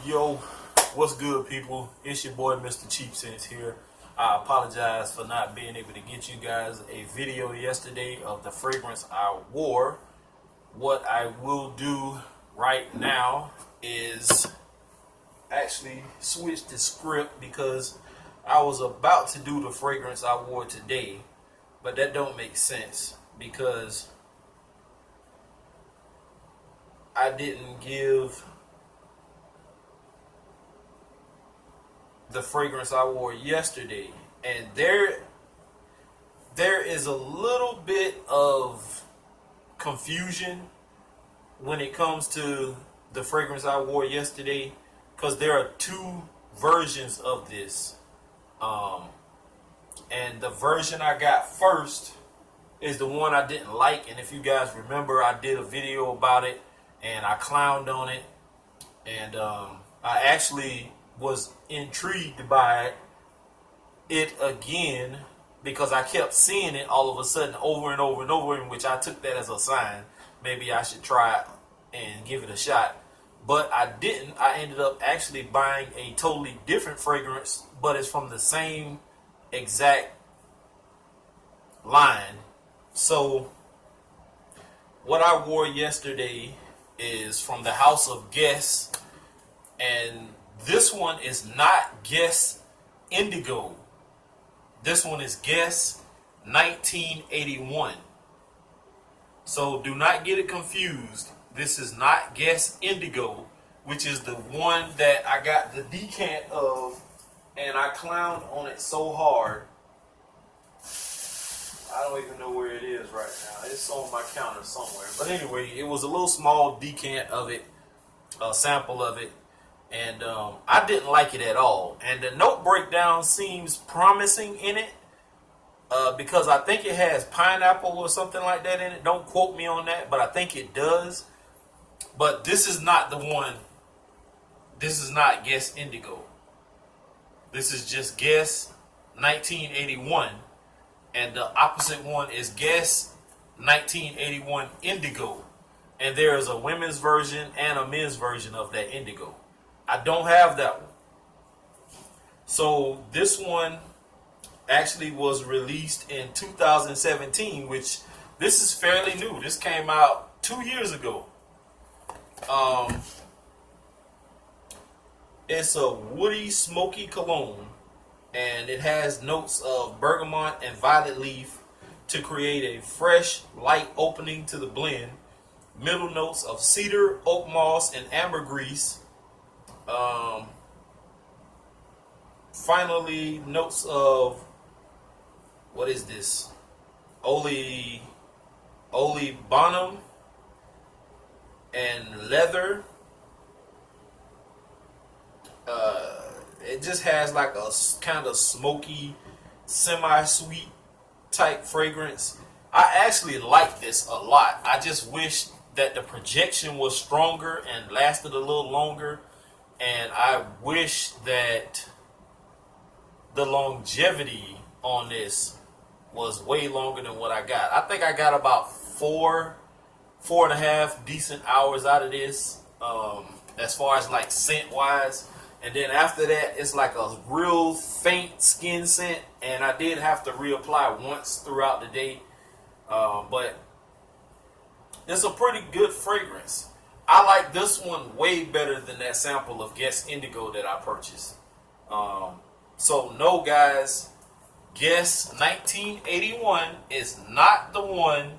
Yo, what's good, people? It's your boy, Mr. Cheap Sense here. I apologize for not being able to get you guys a video yesterday of the fragrance I wore. What I will do right now is actually switch the script because I was about to do the fragrance I wore today, but that don't make sense because I didn't give the fragrance I wore yesterday, and there is a little bit of confusion when it comes to the fragrance I wore yesterday, because there are two versions of this, and the version I got first is the one I didn't like. And if you guys remember, I did a video about it and I clowned on it, and I actually was intrigued by it again because I kept seeing it all of a sudden over and over and over, in which I took that as a sign maybe I should try it and give it a shot. But I didn't. I ended up actually buying a totally different fragrance, but it's from the same exact line. So what I wore yesterday is from the House of Guess, and this one is not Guess Indigo. This one is Guess 1981. So do not get it confused. This is not Guess Indigo, which is the one that I got the decant of, and I clowned on it so hard. I don't even know where it is right now. It's on my counter somewhere. But anyway, it was a little small decant of it, a sample of it. And I didn't like it at all. And the note breakdown seems promising in it because I think it has pineapple or something like that in it. Don't quote me on that, but I think it does. But this is not the one. This is not Guess Indigo. This is just Guess 1981. And the opposite one is Guess 1981 Indigo. And there is a women's version and a men's version of that Indigo. I don't have that one. So this one actually was released in 2017, which this is fairly new. This came out 2 years ago. It's a woody, smoky cologne, and it has notes of bergamot and violet leaf to create a fresh, light opening to the blend. Middle notes of cedar, oak moss, and ambergris. Finally, notes of, what is this? Oleibonum and leather. It just has like a kind of smoky, semi-sweet type fragrance. I actually like this a lot. I just wish that the projection was stronger and lasted a little longer. And I wish that the longevity on this was way longer than what I got. I think I got about four and a half decent hours out of this, as far as like scent wise. And then after that, it's like a real faint skin scent, and I did have to reapply once throughout the day. But it's a pretty good fragrance. I like this one way better than that sample of Guess Indigo that I purchased. So no, guys, Guess 1981 is not the one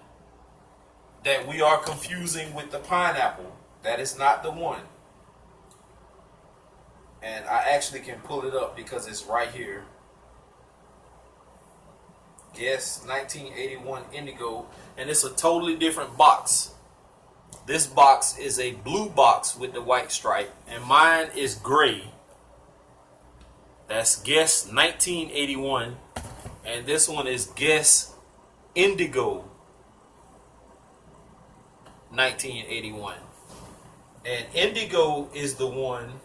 that we are confusing with the pineapple. That is not the one. And I actually can pull it up because it's right here. Guess 1981 Indigo, and it's a totally different box. This box is a blue box with the white stripe, and mine is gray. That's Guess 1981, and this one is Guess Indigo 1981. And Indigo is the one,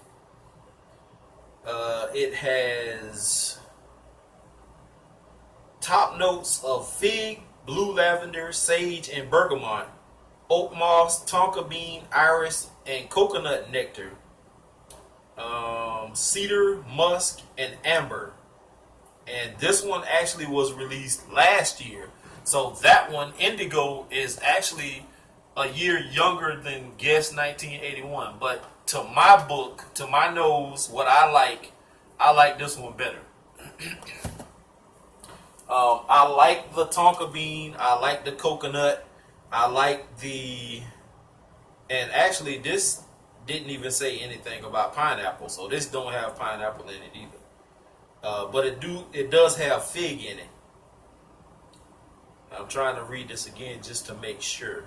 it has top notes of fig, blue lavender, sage, and bergamot, oak moss, tonka bean, iris, and coconut nectar. cedar, musk, and amber. And this one actually was released last year. So that one, indigo, is actually a year younger than Guess 1981. But to my book, to my nose, what I like this one better. I like the tonka bean. I like the coconut. I like the, and actually this didn't even say anything about pineapple, so this don't have pineapple in it either. But it does have fig in it. I'm trying to read this again just to make sure,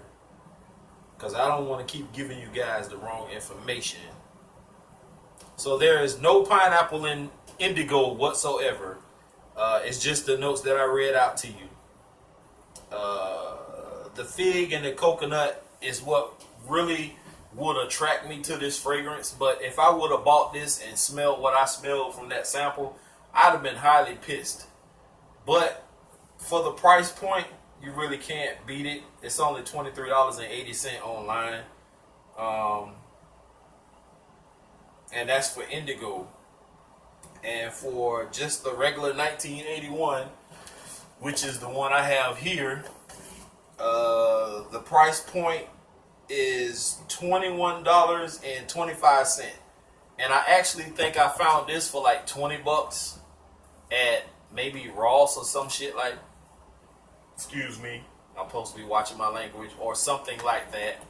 because I don't want to keep giving you guys the wrong information. So there is no pineapple in indigo whatsoever. It's just the notes that I read out to you. The fig and the coconut is what really would attract me to this fragrance. But if I would have bought this and smelled what I smelled from that sample, I'd have been highly pissed. But for the price point, you really can't beat it. It's only $23.80 online. And that's for indigo. And for just the regular 1981, which is the one I have here, the price point is $21.25. And I actually think I found this for like 20 bucks at maybe Ross or some shit like, excuse me, I'm supposed to be watching my language, or something like that.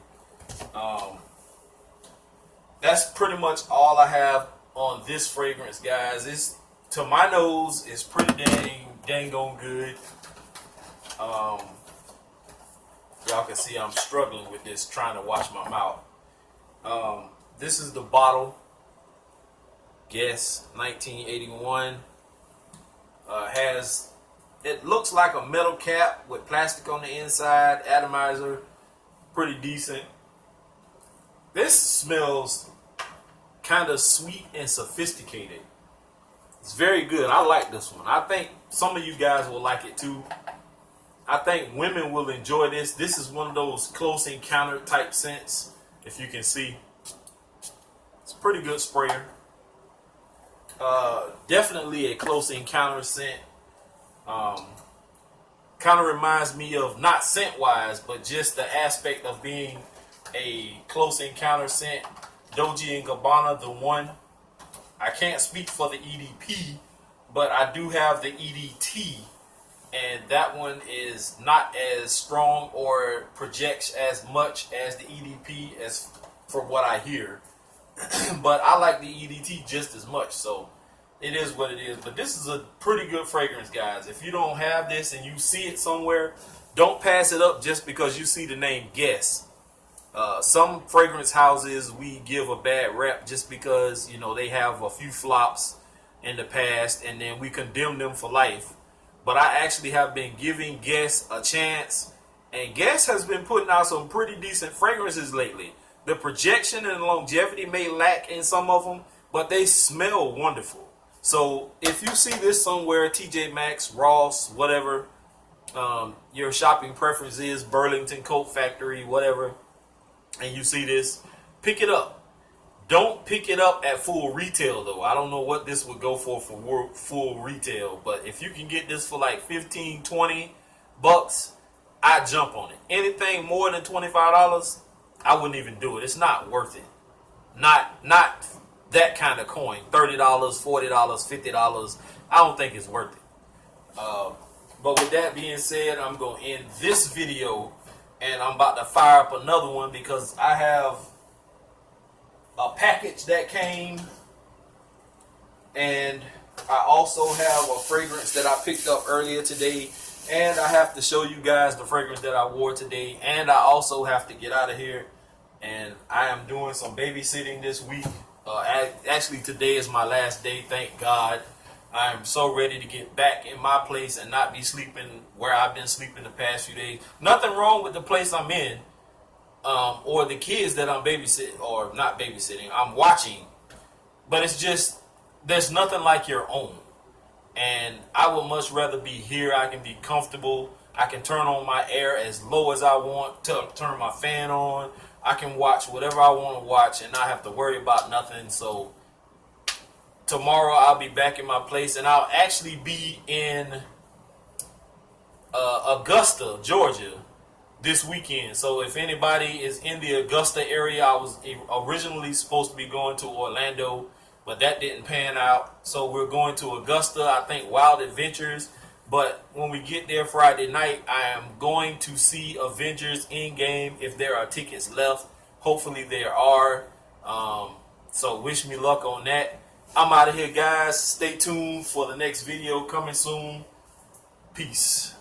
That's pretty much all I have on this fragrance, guys. It's, to my nose, it's pretty dang on good. Y'all can see I'm struggling with this, trying to wash my mouth. This is the bottle. Guess 1981. It looks like a metal cap with plastic on the inside, atomizer, pretty decent. This smells kind of sweet and sophisticated. It's very good. I like this one. I think some of you guys will like it too. I think women will enjoy this. This is one of those close encounter type scents, if you can see. It's a pretty good sprayer. Definitely a close encounter scent. Kind of reminds me of, not scent wise, but just the aspect of being a close encounter scent. Dolce & Gabbana, the one. I can't speak for the EDP, but I do have the EDT, and that one is not as strong or projects as much as the EDP, as for what I hear. But I like the EDT just as much, so it is what it is. But this is a pretty good fragrance, guys. If you don't have this and you see it somewhere, don't pass it up just because you see the name Guess. Some fragrance houses we give a bad rep just because, you know, they have a few flops in the past and then we condemn them for life. But I actually have been giving Guess a chance, and Guess has been putting out some pretty decent fragrances lately. The projection and longevity may lack in some of them, but they smell wonderful. So if you see this somewhere, TJ Maxx, Ross, whatever, your shopping preference is, Burlington Coat Factory, whatever, and you see this, pick it up. Don't pick it up at full retail though. I don't know what this would go for full retail, but if you can get this for like 15, 20 bucks, I'd jump on it. Anything more than $25, I wouldn't even do it. It's not worth it. Not that kind of coin. $30, $40, $50. I don't think it's worth it. But with that being said, I'm going to end this video, and I'm about to fire up another one because I have a package that came, and I also have a fragrance that I picked up earlier today, and I have to show you guys the fragrance that I wore today, and I also have to get out of here, and I am doing some babysitting this week. Actually, today is my last day, thank God. I am so ready to get back in my place and not be sleeping where I've been sleeping the past few days. Nothing wrong with the place I'm in, or the kids that I'm babysitting, or not babysitting, I'm watching. But it's just, there's nothing like your own. And I would much rather be here. I can be comfortable. I can turn on my air as low as I want, to turn my fan on. I can watch whatever I want to watch and not have to worry about nothing. So tomorrow I'll be back in my place, and I'll actually be in Augusta, Georgia, this weekend. So if anybody is in the Augusta area, I was originally supposed to be going to Orlando, but that didn't pan out. So we're going to Augusta, I think Wild Adventures. But when we get there Friday night, I am going to see Avengers Endgame if there are tickets left. Hopefully there are. So wish me luck on that. I'm out of here, guys. Stay tuned for the next video coming soon. Peace.